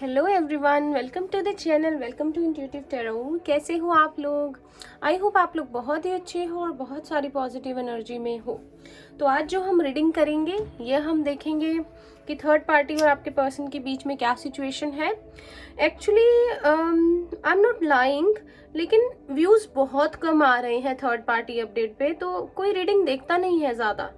Hello everyone, welcome to the channel, welcome to intuitive tarot. कैसे हो आप लोग? आई होप आप लोग बहुत ही अच्छे हो और बहुत सारी पॉजिटिव एनर्जी में हो। तो आज जो हम रीडिंग करेंगे ये हम देखेंगे कि थर्ड पार्टी और आपके पर्सन के बीच में क्या सिचुएशन है। Actually I am not lying, लेकिन व्यूज़ बहुत कम आ रहे हैं थर्ड पार्टी अपडेट पे, तो कोई रीडिंग देखता नहीं है ज़्यादा।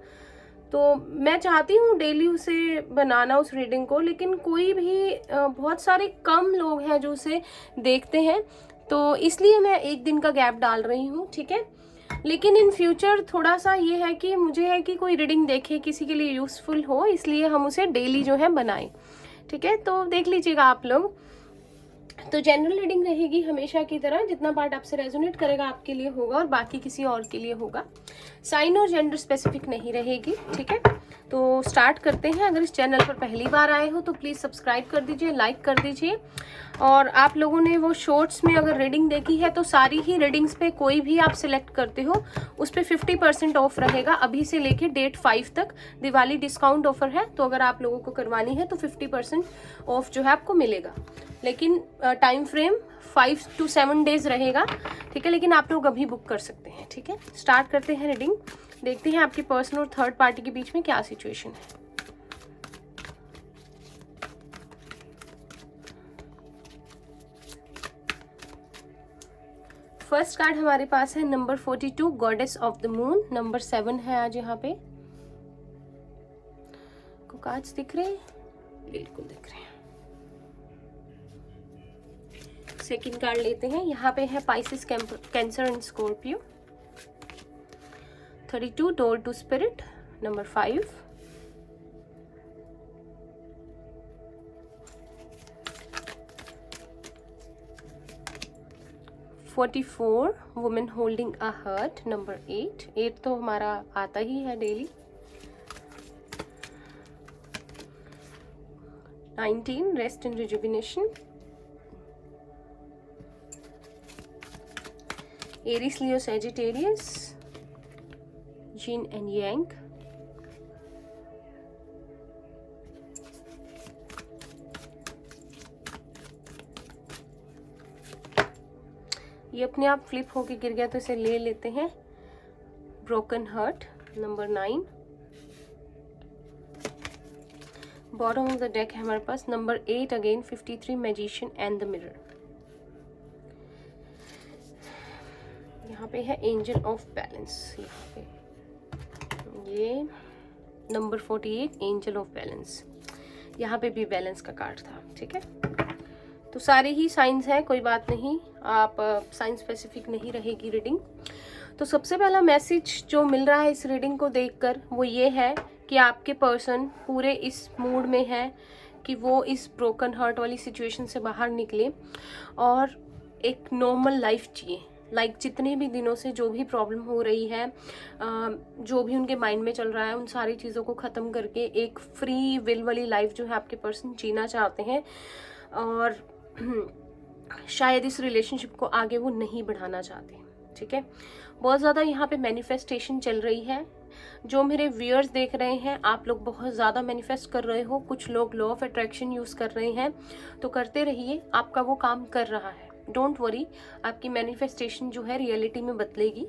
तो मैं चाहती हूँ डेली उसे बनाना उस रीडिंग को, लेकिन कोई भी बहुत सारे कम लोग हैं जो उसे देखते हैं, तो इसलिए मैं एक दिन का गैप डाल रही हूँ, ठीक है। लेकिन इन फ्यूचर थोड़ा सा ये है कि मुझे है कि कोई रीडिंग देखे, किसी के लिए यूज़फुल हो, इसलिए हम उसे डेली जो है बनाएं, ठीक है। तो देख लीजिएगा आप लोग। तो जनरल रीडिंग रहेगी हमेशा की तरह, जितना पार्ट आपसे रेजोनेट करेगा आपके लिए होगा और बाकी किसी और के लिए होगा। साइन और जेंडर स्पेसिफिक नहीं रहेगी, ठीक है। तो स्टार्ट करते हैं। अगर इस चैनल पर पहली बार आए हो तो प्लीज़ सब्सक्राइब कर दीजिए, लाइक कर दीजिए। और आप लोगों ने वो शॉर्ट्स में अगर रीडिंग देखी है तो सारी ही रीडिंग्स पे कोई भी आप सिलेक्ट करते हो उस पर 50% ऑफ रहेगा अभी से लेके डेट 5 तक। दिवाली डिस्काउंट ऑफर है, तो अगर आप लोगों को करवानी है तो 50% ऑफ जो है आपको मिलेगा, लेकिन टाइम फ्रेम 5 to 7 डेज रहेगा, ठीक है। लेकिन आप लोग अभी बुक कर सकते हैं, ठीक है। स्टार्ट करते हैं रीडिंग, देखते हैं आपके पर्सन और थर्ड पार्टी के बीच में क्या सिचुएशन है। फर्स्ट कार्ड हमारे पास है number 42, goddess of the moon. Number 7 है आज यहाँ पे। को कार्ड्स दिख रहे हैं? बिल्कुल दिख रहे हैं। सेकंड कार्ड लेते हैं। यहाँ पे है Pisces, Cancer and Scorpio. 32, door to spirit. Number 5, 44, women holding a heart. Number 8 तो हमारा आता ही है daily. 19, rest and rejuvenation. Aries, Leo, Sagittarius, yin and yang. ये अपने आप फ्लिप होके गिर गया तो इसे ले लेते हैं। Broken heart. Number 9, bottom of the deck है हमारे पास। Number 8 again 53, magician and the mirror. यहाँ पे है एंजल ऑफ बैलेंस। यहाँ पे ये नंबर 48, एंजल ऑफ बैलेंस। यहाँ पे भी बैलेंस का कार्ड था, ठीक है। तो सारे ही साइंस हैं, कोई बात नहीं, आप साइंस स्पेसिफिक नहीं रहेगी रीडिंग। तो सबसे पहला मैसेज जो मिल रहा है इस रीडिंग को देखकर वो ये है कि आपके पर्सन पूरे इस मूड में है कि वो इस ब्रोकन हार्ट वाली सिचुएशन से बाहर निकले और एक नॉर्मल लाइफ जिए। लाइक जितने भी दिनों से जो भी प्रॉब्लम हो रही है, जो भी उनके माइंड में चल रहा है, उन सारी चीज़ों को ख़त्म करके एक फ्री विल वाली लाइफ जो है आपके पर्सन जीना चाहते हैं। और शायद इस रिलेशनशिप को आगे वो नहीं बढ़ाना चाहते, ठीक है। बहुत ज़्यादा यहाँ पे मैनिफेस्टेशन चल रही है। जो मेरे व्यूअर्स देख रहे हैं, आप लोग बहुत ज़्यादा मैनिफेस्ट कर रहे हो। कुछ लोग लॉ ऑफ अट्रैक्शन यूज़ कर रहे हैं, तो करते रहिए, आपका वो काम कर रहा है। डोंट वरी, आपकी मैनिफेस्टेशन जो है रियलिटी में बदलेगी।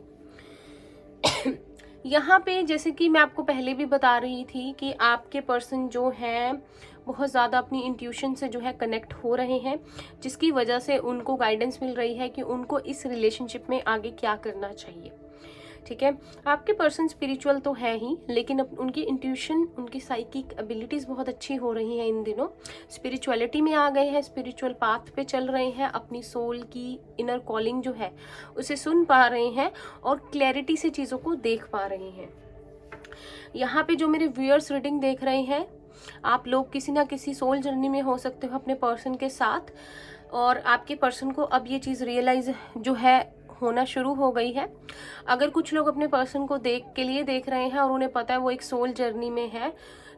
यहाँ पे जैसे कि मैं आपको पहले भी बता रही थी कि आपके पर्सन जो हैं बहुत ज़्यादा अपनी इंट्यूशन से जो है कनेक्ट हो रहे हैं, जिसकी वजह से उनको गाइडेंस मिल रही है कि उनको इस रिलेशनशिप में आगे क्या करना चाहिए, ठीक है। आपके पर्सन स्पिरिचुअल तो है ही, लेकिन उनकी इंट्यूशन, उनकी साइकिक एबिलिटीज़ बहुत अच्छी हो रही हैं इन दिनों। स्पिरिचुअलिटी में आ गए हैं, स्पिरिचुअल पाथ पे चल रहे हैं, अपनी सोल की इनर कॉलिंग जो है उसे सुन पा रहे हैं और क्लैरिटी से चीज़ों को देख पा रहे हैं। यहाँ पे जो मेरे व्यूअर्स रीडिंग देख रहे हैं, आप लोग किसी ना किसी सोल जर्नी में हो सकते हो अपने पर्सन के साथ, और आपके पर्सन को अब ये चीज़ रियलाइज जो है होना शुरू हो गई है। अगर कुछ लोग अपने पर्सन को देख रहे हैं और उन्हें पता है वो एक सोल जर्नी में है,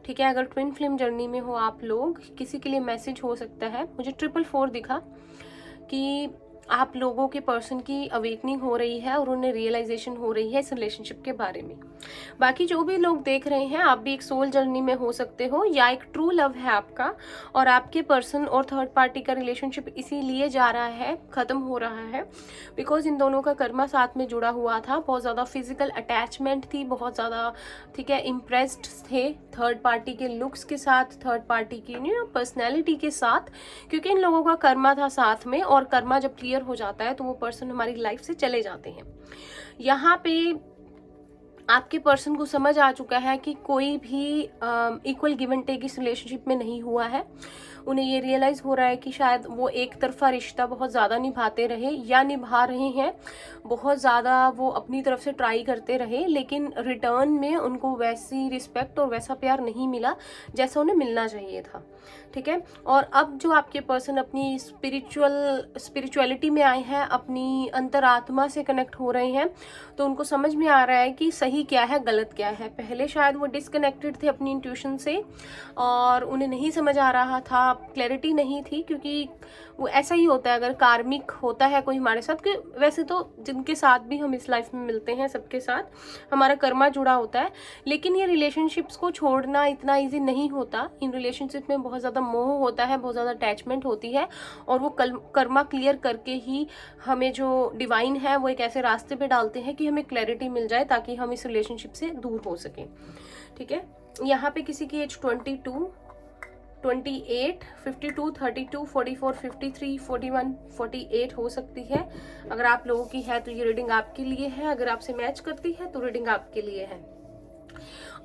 ठीक है। अगर ट्विन फ्लेम जर्नी में हो आप लोग, किसी के लिए मैसेज हो सकता है। मुझे 444 दिखा कि आप लोगों के पर्सन की अवेकनिंग हो रही है और उन्हें रियलाइजेशन हो रही है इस रिलेशनशिप के बारे में। बाकी जो भी लोग देख रहे हैं, आप भी एक सोल जर्नी में हो सकते हो या एक ट्रू लव है आपका, और आपके पर्सन और थर्ड पार्टी का रिलेशनशिप इसीलिए जा रहा है, खत्म हो रहा है बिकॉज इन दोनों का कर्मा साथ में जुड़ा हुआ था। बहुत ज़्यादा फिजिकल अटैचमेंट थी, बहुत ज़्यादा, ठीक है, इम्प्रेस्ड थे थर्ड पार्टी के लुक्स के साथ, थर्ड पार्टी की पर्सनैलिटी के साथ, क्योंकि इन लोगों का कर्मा था साथ में, और कर्मा जब क्लियर हो जाता है तो वो पर्सन हमारी लाइफ से चले जाते हैं। यहाँ पे आपके पर्सन को समझ आ चुका है कि कोई भी इक्वल गिव एंड टेक इस रिलेशनशिप में नहीं हुआ है। उन्हें ये रियलाइज़ हो रहा है कि शायद वो एक तरफा रिश्ता बहुत ज़्यादा निभाते रहे या निभा रहे हैं, बहुत ज़्यादा वो अपनी तरफ से ट्राई करते रहे, लेकिन रिटर्न में उनको वैसी रिस्पेक्ट और वैसा प्यार नहीं मिला जैसा उन्हें मिलना चाहिए था, ठीक है। और अब जो आपके पर्सन अपनी स्पिरिचुअलिटी में आए हैं, अपनी अंतरात्मा से कनेक्ट हो रहे हैं, तो उनको समझ में आ रहा है कि सही क्या है, गलत क्या है। पहले शायद वो डिसकनेक्टेड थे अपनी इंट्यूशन से और उन्हें नहीं समझ आ रहा था, क्लैरिटी नहीं थी, क्योंकि वो ऐसा ही होता है अगर कार्मिक होता है कोई हमारे साथ, कि वैसे तो जिनके साथ भी हम इस लाइफ में मिलते हैं सबके साथ हमारा कर्मा जुड़ा होता है, लेकिन ये रिलेशनशिप्स को छोड़ना इतना ईजी नहीं होता। इन रिलेशनशिप में बहुत ज़्यादा मोह होता है, बहुत ज़्यादा अटैचमेंट होती है, और वो कर्मा क्लियर करके ही हमें जो डिवाइन है वो एक ऐसे रास्ते पे डालते हैं कि हमें क्लैरिटी मिल जाए ताकि हम इस रिलेशनशिप से दूर हो सकें, ठीक है। यहाँ पे किसी की एज 22, 28, 52, 32, 44, 53, 41, 48 हो सकती है। अगर आप लोगों की है तो ये रीडिंग आपके लिए है, अगर आपसे मैच करती है तो रीडिंग आपके लिए है।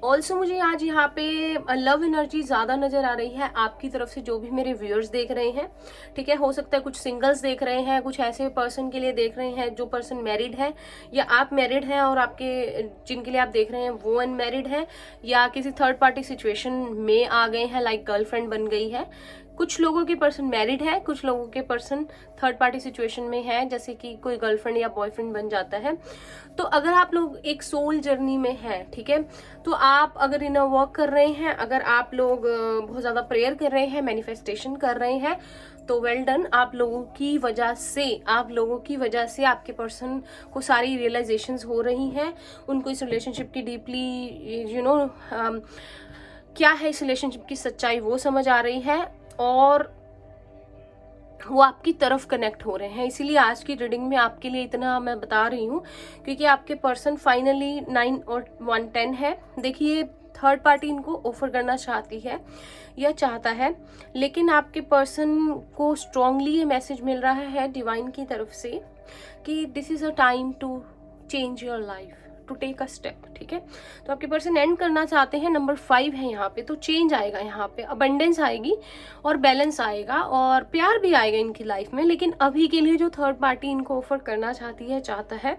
ऑल्सो मुझे आज यहाँ पे लव एनर्जी ज़्यादा नज़र आ रही है आपकी तरफ से, जो भी मेरे व्यूअर्स देख रहे हैं, ठीक है। हो सकता है कुछ सिंगल्स देख रहे हैं, कुछ ऐसे पर्सन के लिए देख रहे हैं जो पर्सन मैरिड है, या आप मैरिड हैं और आपके जिनके लिए आप देख रहे हैं वो अनमैरिड है, या किसी थर्ड पार्टी सिचुएशन में आ गए हैं, लाइक गर्लफ्रेंड बन गई है। कुछ लोगों के पर्सन मैरिड है, कुछ लोगों के पर्सन थर्ड पार्टी सिचुएशन में है, जैसे कि कोई गर्लफ्रेंड या बॉयफ्रेंड बन जाता है। तो अगर आप लोग एक सोल जर्नी में हैं, ठीक है, तो आप अगर इनर वर्क कर रहे हैं, अगर आप लोग बहुत ज़्यादा प्रेयर कर रहे हैं, मैनिफेस्टेशन कर रहे हैं, तो वेल डन। आप लोगों की वजह से आपके पर्सन को सारी रियलाइजेशंस हो रही हैं, उनको इस रिलेशनशिप की डीपली क्या है इस रिलेशनशिप की सच्चाई वो समझ आ रही है, और वो आपकी तरफ कनेक्ट हो रहे हैं। इसीलिए आज की रीडिंग में आपके लिए इतना मैं बता रही हूँ, क्योंकि आपके पर्सन फाइनली 9 और 1 10 है। देखिए, थर्ड पार्टी इनको ऑफर करना चाहती है या चाहता है, लेकिन आपके पर्सन को स्ट्रांगली ये मैसेज मिल रहा है डिवाइन की तरफ से कि this is a time to change your life, to take a step, ठीक है। तो आपके पर्सन एंड करना चाहते हैं, नंबर 5 है यहाँ पे, तो चेंज आएगा, यहाँ पे अबंडेंस आएगी और बैलेंस आएगा और प्यार भी आएगा इनकी लाइफ में। लेकिन अभी के लिए जो थर्ड पार्टी इनको ऑफर करना चाहती है, चाहता है,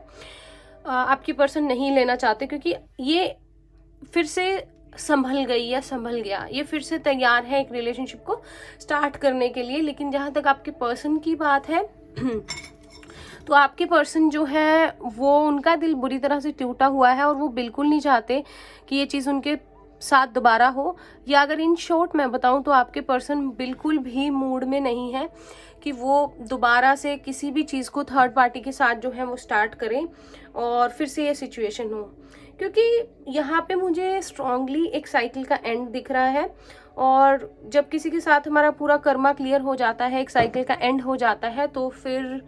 आपकी पर्सन नहीं लेना चाहते, क्योंकि ये फिर से संभल गई या संभल गया, ये फिर से तैयार है एक रिलेशनशिप को स्टार्ट करने के लिए। लेकिन जहाँ तक आपके पर्सन की बात है तो आपके पर्सन जो है वो, उनका दिल बुरी तरह से टूटा हुआ है और वो बिल्कुल नहीं चाहते कि ये चीज़ उनके साथ दोबारा हो। या अगर इन शॉर्ट मैं बताऊं तो आपके पर्सन बिल्कुल भी मूड में नहीं है कि वो दोबारा से किसी भी चीज़ को थर्ड पार्टी के साथ जो है वो स्टार्ट करें और फिर से ये सिचुएशन हो, क्योंकि यहाँ पे मुझे स्ट्रांगली एक साइकिल का एंड दिख रहा है। और जब किसी के साथ हमारा पूरा कर्मा क्लियर हो जाता है, एक साइकिल का एंड हो जाता है, तो फिर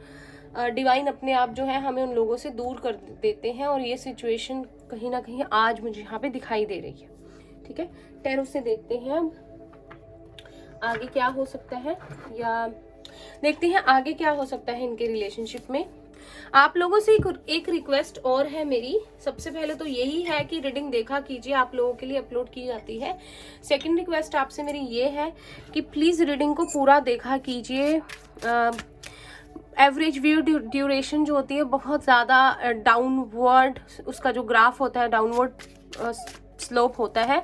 डिवाइन अपने आप जो है हमें उन लोगों से दूर कर देते हैं, और ये सिचुएशन कहीं ना कहीं आज मुझे यहाँ पे दिखाई दे रही है, ठीक है। टैरो से देखते हैं अब आगे क्या हो सकता है, या देखते हैं आगे क्या हो सकता है इनके रिलेशनशिप में। आप लोगों से एक रिक्वेस्ट और है मेरी। सबसे पहले तो यही है कि रीडिंग देखा कीजिए, आप लोगों के लिए अपलोड की जाती है। सेकंड रिक्वेस्ट आपसे मेरी ये है कि प्लीज़ रीडिंग को पूरा देखा कीजिए। एवरेज व्यू ड्यूरेशन जो होती है बहुत ज़्यादा डाउनवर्ड, उसका जो ग्राफ होता है डाउनवर्ड स्लोप होता है,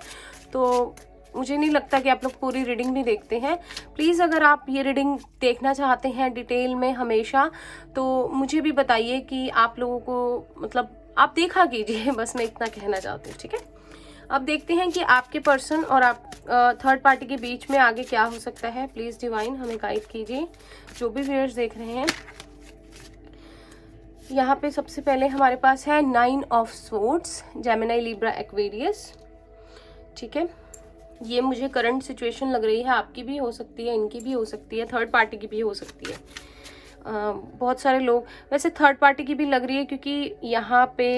तो मुझे नहीं लगता कि आप लोग पूरी रीडिंग भी देखते हैं। प्लीज़ अगर आप ये रीडिंग देखना चाहते हैं डिटेल में हमेशा, तो मुझे भी बताइए कि आप लोगों को, मतलब आप देखा कीजिए, बस मैं इतना कहना चाहती हूँ, ठीक है। अब देखते हैं कि आपके पर्सन और आप थर्ड पार्टी के बीच में आगे क्या हो सकता है। प्लीज़ डिवाइन हमें गाइड कीजिए, जो भी व्यूअर्स देख रहे हैं। यहाँ पे सबसे पहले हमारे पास है 9 of swords, Gemini, Libra, Aquarius. ठीक है, ये मुझे करंट सिचुएशन लग रही है, आपकी भी हो सकती है, इनकी भी हो सकती है, थर्ड पार्टी की भी हो सकती है। बहुत सारे लोग, वैसे थर्ड पार्टी की भी लग रही है क्योंकि यहाँ पे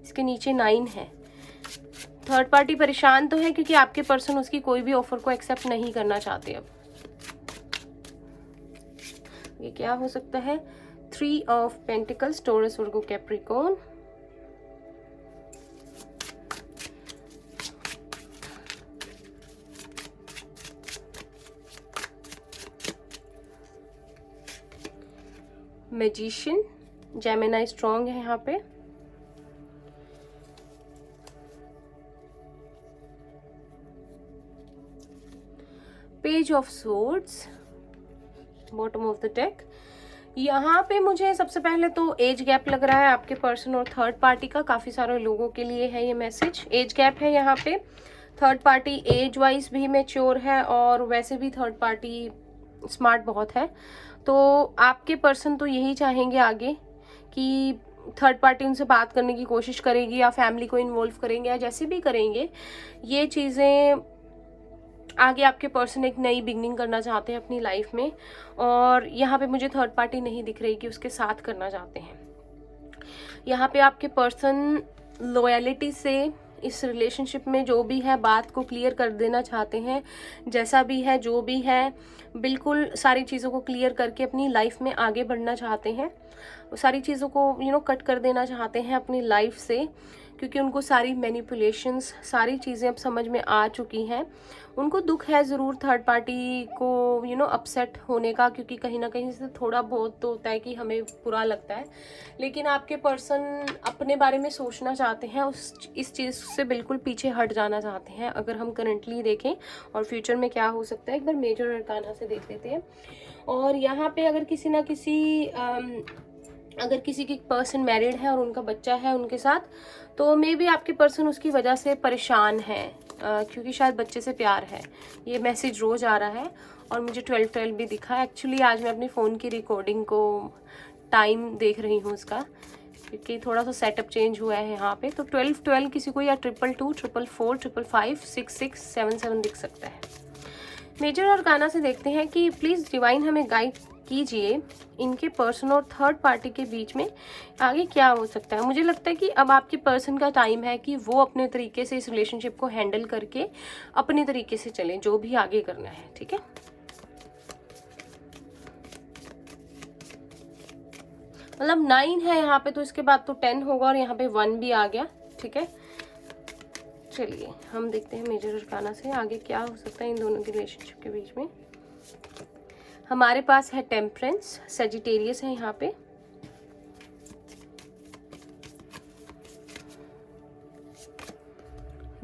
इसके नीचे 9 है। थर्ड पार्टी परेशान तो है क्योंकि आपके पर्सन उसकी कोई भी ऑफर को एक्सेप्ट नहीं करना चाहते। अब ये क्या हो सकता है? 3 of pentacles, taurus, Virgo, Capricorn. Magician, Gemini strong है यहाँ पे। Page of swords, bottom of the deck. यहाँ पे मुझे सबसे पहले तो एज गैप लग रहा है आपके पर्सन और थर्ड पार्टी का। काफ़ी सारे लोगों के लिए है ये मैसेज। एज गैप है यहाँ पे। थर्ड पार्टी एज वाइज भी मैच्योर है और वैसे भी थर्ड पार्टी स्मार्ट बहुत है। तो आपके पर्सन तो यही चाहेंगे आगे कि थर्ड पार्टी उनसे बात करने की कोशिश करेगी या फैमिली को इन्वॉल्व करेंगे या जैसे भी करेंगे, ये चीज़ें आगे आपके पर्सन एक नई बिगनिंग करना चाहते हैं अपनी लाइफ में। और यहाँ पे मुझे थर्ड पार्टी नहीं दिख रही कि उसके साथ करना चाहते हैं। यहाँ पे आपके पर्सन लॉयलिटी से इस रिलेशनशिप में जो भी है बात को क्लियर कर देना चाहते हैं। जैसा भी है, जो भी है, बिल्कुल सारी चीज़ों को क्लियर करके अपनी लाइफ में आगे बढ़ना चाहते हैं। सारी चीज़ों को कट कर देना चाहते हैं अपनी लाइफ से, क्योंकि उनको सारी मैनिपुलेशंस, सारी चीज़ें अब समझ में आ चुकी हैं। उनको दुख है ज़रूर थर्ड पार्टी को अपसेट होने का, क्योंकि कहीं ना कहीं से थोड़ा बहुत तो होता है कि हमें बुरा लगता है। लेकिन आपके पर्सन अपने बारे में सोचना चाहते हैं, इस चीज़ से बिल्कुल पीछे हट जाना चाहते हैं। अगर हम करंटली देखें और फ्यूचर में क्या हो सकता है, एक बार मेजर अरकाना से देख लेते हैं। और यहाँ पे अगर किसी की पर्सन मैरिड है और उनका बच्चा है उनके साथ, तो मे बी आपके पर्सन उसकी वजह से परेशान है, क्योंकि शायद बच्चे से प्यार है। ये मैसेज रोज आ रहा है और मुझे 12-12 भी दिखा। एक्चुअली आज मैं अपनी फ़ोन की रिकॉर्डिंग को टाइम देख रही हूँ उसका, क्योंकि थोड़ा सा सेटअप चेंज हुआ है यहाँ पे। तो 12-12 किसी को, या 222, 444, 555, 66, 77 दिख सकता है। मेजर अरकाना से देखते हैं कि प्लीज़ डिवाइन हमें गाइड कीजिए इनके पर्सन और थर्ड पार्टी के बीच में आगे क्या हो सकता है। मुझे लगता है कि अब आपके पर्सन का टाइम है कि वो अपने तरीके से इस रिलेशनशिप को हैंडल करके अपने तरीके से चलें, जो भी आगे करना है। ठीक है, मतलब 9 है यहाँ पे, तो इसके बाद तो 10 होगा और यहाँ पे 1 भी आ गया। ठीक है, चलिए हम देखते हैं मेजर अरकाना से आगे क्या हो सकता है इन दोनों के रिलेशनशिप के बीच में। हमारे पास है टेम्परेंस, सजिटेरियस है यहाँ पे।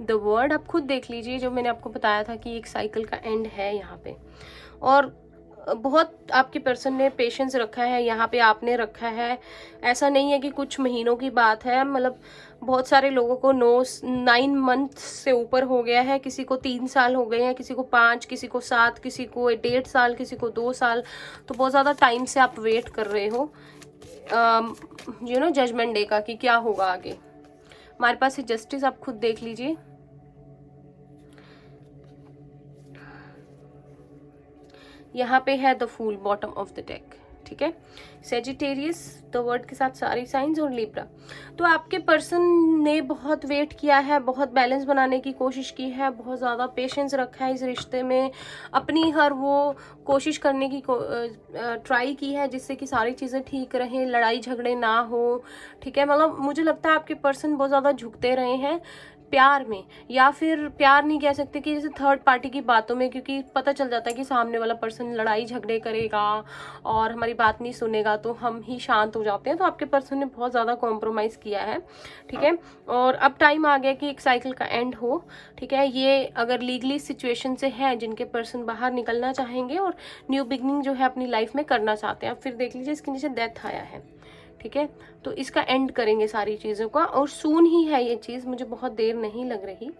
द वर्ड आप खुद देख लीजिए, जो मैंने आपको बताया था कि एक साइकिल का एंड है यहाँ पे। और बहुत आपके पर्सन ने पेशेंस रखा है यहाँ पे, आपने रखा है। ऐसा नहीं है कि कुछ महीनों की बात है, मतलब बहुत सारे लोगों को 9 मंथ से ऊपर हो गया है। किसी को 3 साल हो गए हैं, किसी को 5, किसी को 7, किसी को 1.5 साल, किसी को 2 साल। तो बहुत ज़्यादा टाइम से आप वेट कर रहे हो जजमेंट डे का कि क्या होगा आगे। हमारे पास है जस्टिस, आप खुद देख लीजिए। यहाँ पे है the fool, bottom of the deck. ठीक है, सेजिटेरियस द वर्ड के साथ सारी साइंस और लिब्रा। तो आपके पर्सन ने बहुत वेट किया है, बहुत बैलेंस बनाने की कोशिश की है, बहुत ज़्यादा पेशेंस रखा है इस रिश्ते में, अपनी हर वो कोशिश करने की ट्राई की है जिससे कि सारी चीज़ें ठीक रहें, लड़ाई झगड़े ना हो। ठीक है, मतलब मुझे लगता है आपके पर्सन बहुत ज़्यादा झुकते रहे हैं प्यार में, या फिर प्यार नहीं कह सकते कि जैसे थर्ड पार्टी की बातों में, क्योंकि पता चल जाता है कि सामने वाला पर्सन लड़ाई झगड़े करेगा और हमारी बात नहीं सुनेगा तो हम ही शांत हो जाते हैं। तो आपके पर्सन ने बहुत ज़्यादा कॉम्प्रोमाइज़ किया है। ठीक है, और अब टाइम आ गया कि एक साइकिल का एंड हो। ठीक है, ये अगर लीगली सिचुएशन से है जिनके पर्सन बाहर निकलना चाहेंगे और न्यू बिगनिंग जो है अपनी लाइफ में करना चाहते हैं। अब फिर देख लीजिए, इसके नीचे डेथ आया है। ठीक है, तो इसका एंड करेंगे सारी चीज़ों का, और सून ही है ये चीज़, मुझे बहुत देर नहीं लग रही।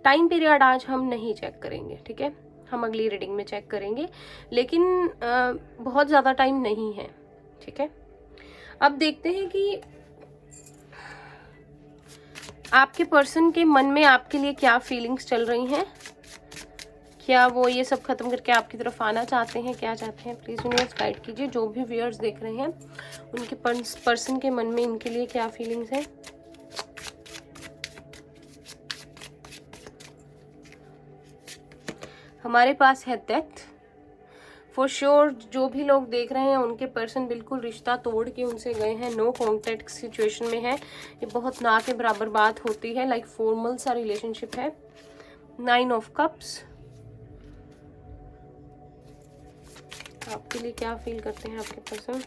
टाइम पीरियड आज हम नहीं चेक करेंगे। ठीक है, हम अगली रीडिंग में चेक करेंगे, लेकिन बहुत ज़्यादा टाइम नहीं है। ठीक है, अब देखते हैं कि आपके पर्सन के मन में आपके लिए क्या फीलिंग्स चल रही हैं। क्या वो ये सब खत्म करके आपकी तरफ आना चाहते हैं, क्या चाहते हैं? प्लीज यूनिवर्स गाइड कीजिए। जो भी व्यूअर्स देख रहे हैं उनके पर्सन के मन में इनके लिए क्या फीलिंग्स है। हमारे पास है डेथ। फॉर श्योर जो भी लोग देख रहे हैं उनके पर्सन बिल्कुल रिश्ता तोड़ के उनसे गए हैं, नो कॉन्टेक्ट सिचुएशन में है। ये बहुत ना के बराबर बात होती है, लाइक फॉर्मल सा रिलेशनशिप है। 9 ऑफ कप्स। आपके लिए क्या फील करते हैं आपके person?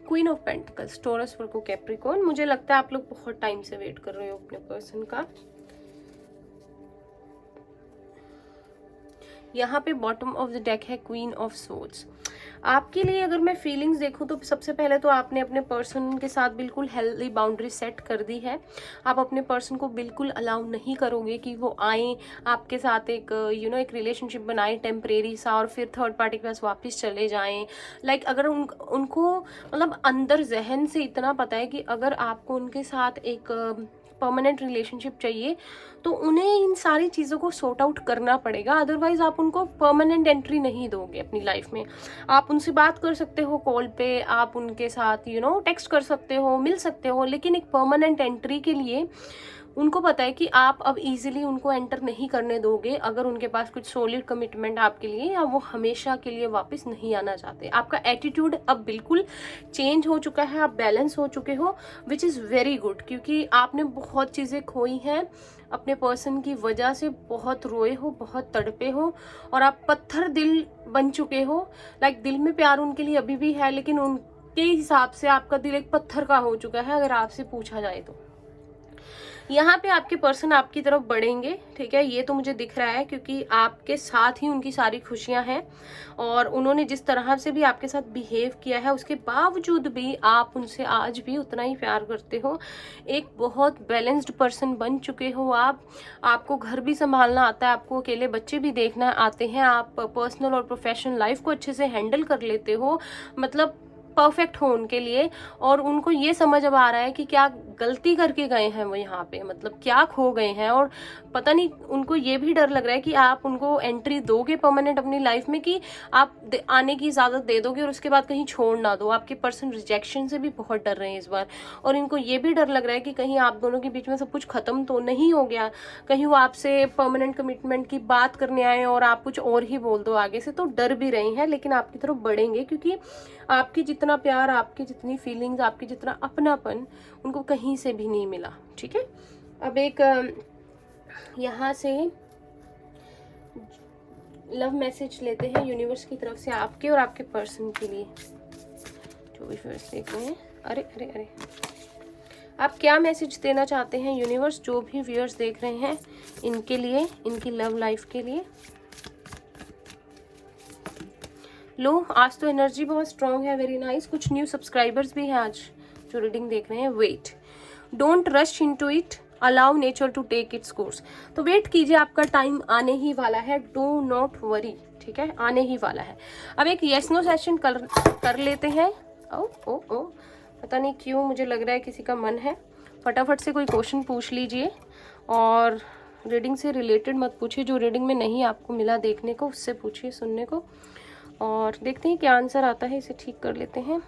Queen of pentacles, taurus, Virgo, Capricorn. मुझे लगता है आप लोग बहुत टाइम से वेट कर रहे हो अपने पर्सन का। यहाँ पे बॉटम ऑफ द डेक है क्वीन ऑफ सोर्ड्स। आपके लिए अगर मैं फीलिंग्स देखूं तो सबसे पहले तो आपने अपने पर्सन के साथ बिल्कुल हेल्दी बाउंड्री सेट कर दी है। आप अपने पर्सन को बिल्कुल अलाउ नहीं करोगे कि वो आए आपके साथ एक एक रिलेशनशिप बनाए टेम्परेरी सा और फिर थर्ड पार्टी के पास वापस चले जाएं। लाइक अगर उनको मतलब अंदर जहन से इतना पता है कि अगर आपको उनके साथ एक परमानेंट रिलेशनशिप चाहिए तो उन्हें इन सारी चीज़ों को सॉर्ट आउट करना पड़ेगा, अदरवाइज आप उनको परमानेंट एंट्री नहीं दोगे अपनी लाइफ में। आप उनसे बात कर सकते हो कॉल पे, आप उनके साथ टेक्स्ट कर सकते हो, मिल सकते हो, लेकिन एक परमानेंट एंट्री के लिए उनको पता है कि आप अब इजीली उनको एंटर नहीं करने दोगे अगर उनके पास कुछ सॉलिड कमिटमेंट आपके लिए, या वो हमेशा के लिए वापस नहीं आना चाहते। आपका एटीट्यूड अब बिल्कुल चेंज हो चुका है, आप बैलेंस हो चुके हो, विच इज़ वेरी गुड, क्योंकि आपने बहुत चीज़ें खोई हैं अपने पर्सन की वजह से। बहुत रोए हो, बहुत तड़पे हो और आप पत्थर दिल बन चुके हो। लाइक दिल में प्यार उनके लिए अभी भी है, लेकिन उनके हिसाब से आपका दिल एक पत्थर का हो चुका है अगर आपसे पूछा जाए तो। यहाँ पे आपके पर्सन आपकी तरफ बढ़ेंगे, ठीक है, ये तो मुझे दिख रहा है, क्योंकि आपके साथ ही उनकी सारी खुशियाँ हैं और उन्होंने जिस तरह से भी आपके साथ बिहेव किया है उसके बावजूद भी आप उनसे आज भी उतना ही प्यार करते हो। एक बहुत बैलेंस्ड पर्सन बन चुके हो आप। आपको घर भी संभालना आता है, आपको अकेले बच्चे भी देखना आते हैं, आप पर्सनल और प्रोफेशनल लाइफ को अच्छे से हैंडल कर लेते हो, मतलब परफेक्ट हो उनके लिए। और उनको ये समझ अब आ रहा है कि क्या गलती करके गए हैं वो यहाँ पे, मतलब क्या खो गए हैं, और पता नहीं उनको ये भी डर लग रहा है कि आप उनको एंट्री दोगे परमानेंट अपनी लाइफ में, कि आप आने की इजाज़त दे दोगे और उसके बाद कहीं छोड़ ना दो। आपके पर्सन रिजेक्शन से भी बहुत डर रहे हैं इस बार, और इनको ये भी डर लग रहा है कि कहीं आप दोनों के बीच में सब कुछ खत्म तो नहीं हो गया, कहीं वो आपसे परमानेंट कमिटमेंट की बात करने आए और आप कुछ और ही बोल दो आगे से। तो डर भी रहे हैं, लेकिन आपकी तरफ बढ़ेंगे, क्योंकि आपकी जितना प्यार, आपकी जितनी फीलिंग्स, आपकी जितना अपनापन उनको कहीं से भी नहीं मिला, ठीक है। अब एक यहाँ से लव मैसेज लेते हैं यूनिवर्स की तरफ से आपके और आपके पर्सन के लिए, जो भी व्यूअर्स देख रहे हैं। अरे अरे अरे, आप क्या मैसेज देना चाहते हैं यूनिवर्स, जो भी व्यूअर्स देख रहे हैं इनके लिए, इनकी लव लाइफ के लिए? लो, आज तो एनर्जी बहुत स्ट्रांग है, वेरी नाइस। कुछ न्यू सब्सक्राइबर्स भी हैं आज जो रीडिंग देख रहे हैं। Wait, don't rush into it, allow nature to take its course. तो वेट कीजिए, आपका टाइम आने ही वाला है, डू नॉट वरी, ठीक है, आने ही वाला है। अब एक येस नो सेशन कर लेते हैं। ओ ओ ओ, पता नहीं क्यों मुझे लग रहा है किसी का मन है। फटाफट से कोई क्वेश्चन पूछ लीजिए, और रीडिंग से रिलेटेड मत पूछिए, जो रीडिंग में नहीं आपको मिला देखने को उससे पूछिए, सुनने को, और देखते हैं क्या आंसर आता है। इसे ठीक कर लेते हैं।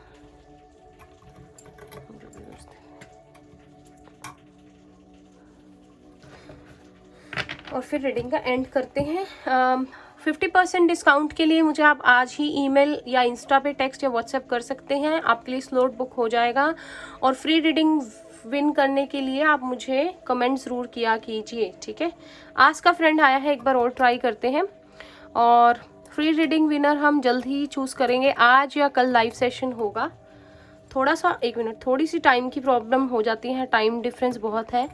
और फिर रीडिंग का एंड करते हैं। 50% डिस्काउंट के लिए मुझे आप आज ही ईमेल या इंस्टा पे टेक्स्ट या व्हाट्सएप कर सकते हैं, आपके लिए स्लॉट बुक हो जाएगा। और फ्री रीडिंग विन करने के लिए आप मुझे कमेंट ज़रूर किया कीजिए, ठीक है। आज का फ्रेंड आया है, एक बार और ट्राई करते हैं। और फ्री रीडिंग विनर हम जल्द ही चूज़ करेंगे, आज या कल लाइव सेशन होगा। थोड़ा सा, एक मिनट, थोड़ी सी टाइम की प्रॉब्लम हो जाती है, टाइम डिफरेंस बहुत है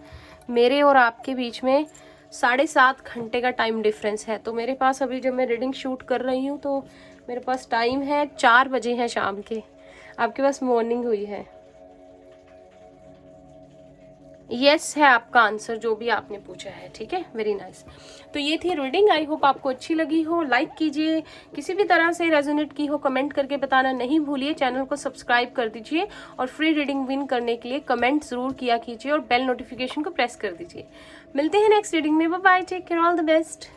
मेरे और आपके बीच में, 7.5 घंटे का टाइम डिफरेंस है। तो मेरे पास अभी जब मैं रीडिंग शूट कर रही हूँ तो मेरे पास टाइम है 4 बजे है शाम के, आपके पास मॉर्निंग हुई है। यस है आपका आंसर जो भी आपने पूछा है, ठीक है, वेरी नाइस। तो ये थी रीडिंग, आई होप आपको अच्छी लगी हो। लाइक कीजिए, किसी भी तरह से रेजोनेट की हो कमेंट करके बताना नहीं भूलिए। चैनल को सब्सक्राइब कर दीजिए और फ्री रीडिंग विन करने के लिए कमेंट जरूर किया कीजिए और बेल नोटिफिकेशन को प्रेस कर दीजिए। मिलते हैं नेक्स्ट रीडिंग में, bye bye, take care, all the best.